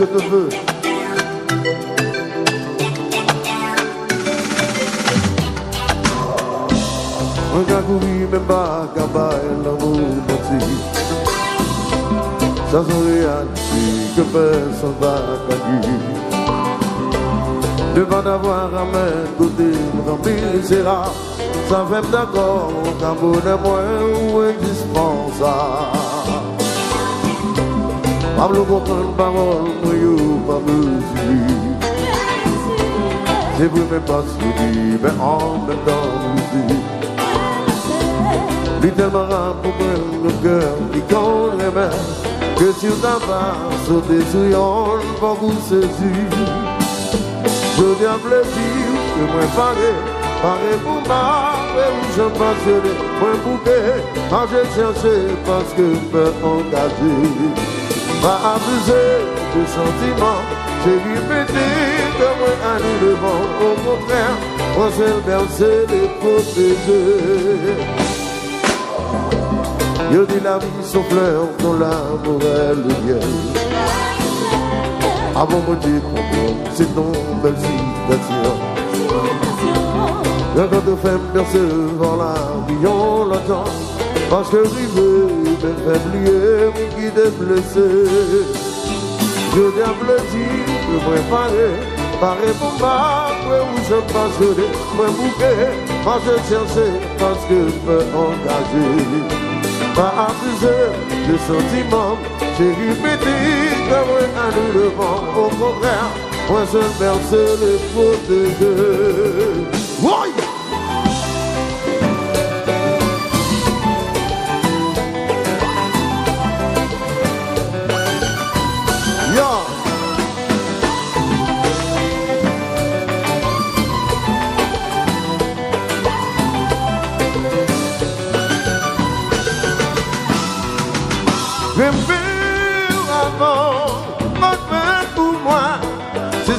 te veux. Regarde courir, même pas qu'à l'amour menti. Ça sont réalité que personne va gagner. Ne pas d'avoir à main côté remplir, c'est rare. Ça fait d'accord, qu'un bonheur moins indispensable. Pablo comprend parole, moi, pas mesurer. C'est vrai, mais pas souris, mais en même temps, musique. Lui tellement rare pour prendre le cœur, il connaît même que si on t'a pas sauté sur yon, pour vous saisir. Je viens plaisir, que moi paré pour moi, où je passionné, moi bouquet, moi j'ai cherché parce que je peux engager. Pas abuser de sentiments, j'ai répété que moi à nous devant, au contraire, moi seul bercer les protéger. Yo dis la vie sont fleurs dans l'amour et le miel. Avant mon Dieu, c'est ton belle citation. Quand te fais percevoir la vie en l'attend. Parce que rivé, me fait oublier qui t'est blessé. Je viens plaisir de préparer pour moi, où je passe moi bouquet, moi je cherche parce que je peux engager. Pas abuser de sentiments, j'ai répété que moi à nous devant, au contraire, moi seul bercer les protéger. Oui!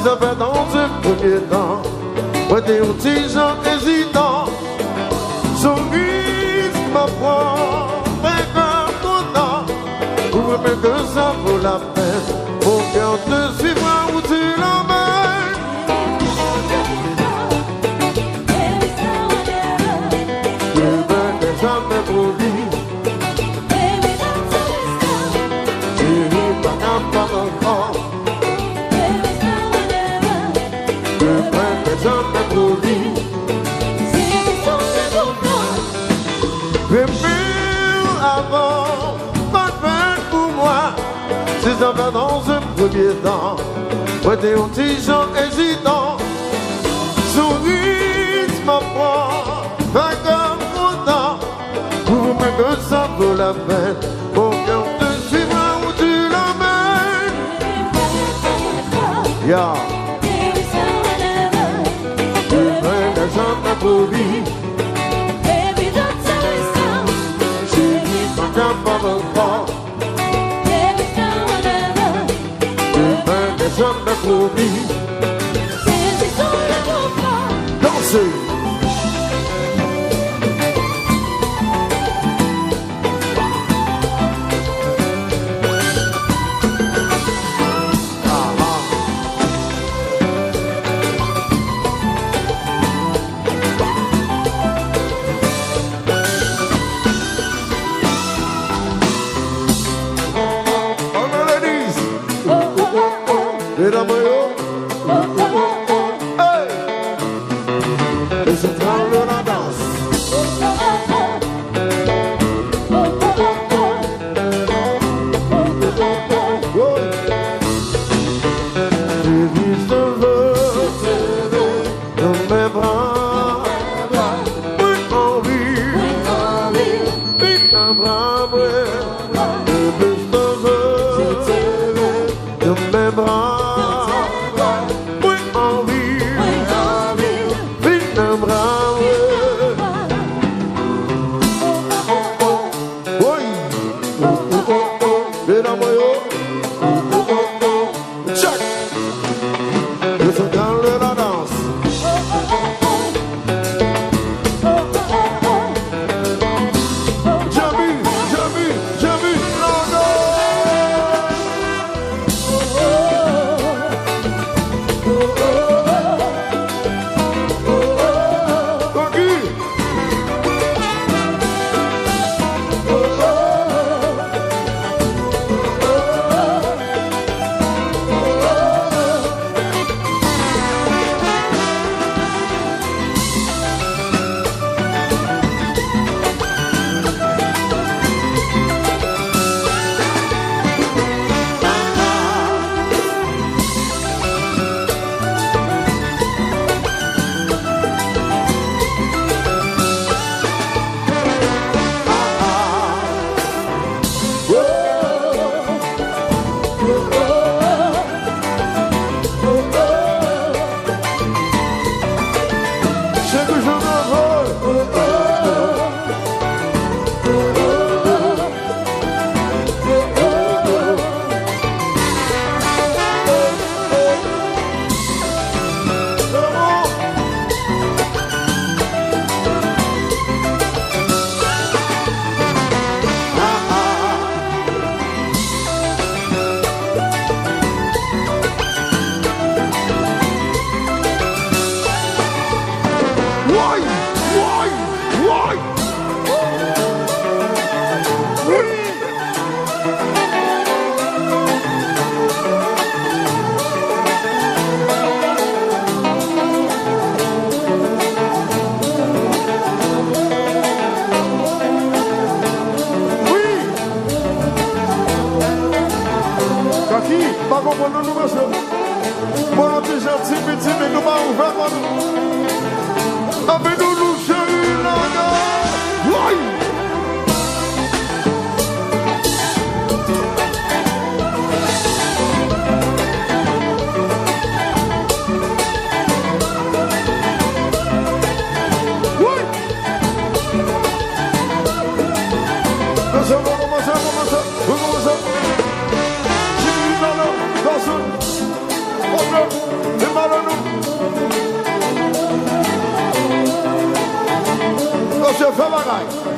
Ça fait dans un premier temps, moi t'es un petit gens hésitant. Son guise m'apprend, mais comme content, pour même que ça vaut la peine, mon cœur te suivra où tu l'emmènes. Je ne jamais promis, chérie, pas capable encore. Jamais promis. Réfléchir avant, pas de peine pour moi. Si ça va dans un premier temps, moi t'es un petit gens hésitant. Son rythme m'apprend, pas comme content. Pour même que ça vaut la peine, mon cœur te suivra où tu l'emmènes. Yeah. Jamais promis. Baby, don't tell me so. Chérie, pas capable encore. Baby, don't whatever. Je n'ai jamais promis. C'est son amour. Dansez. Pas comprendre nous, monsieur. Bon, on est gentil, petit, mais nous pas ouvert. Avec nous, nous, chérie, là, là. Oui! Oui! On va commencer. Você foi bagaille.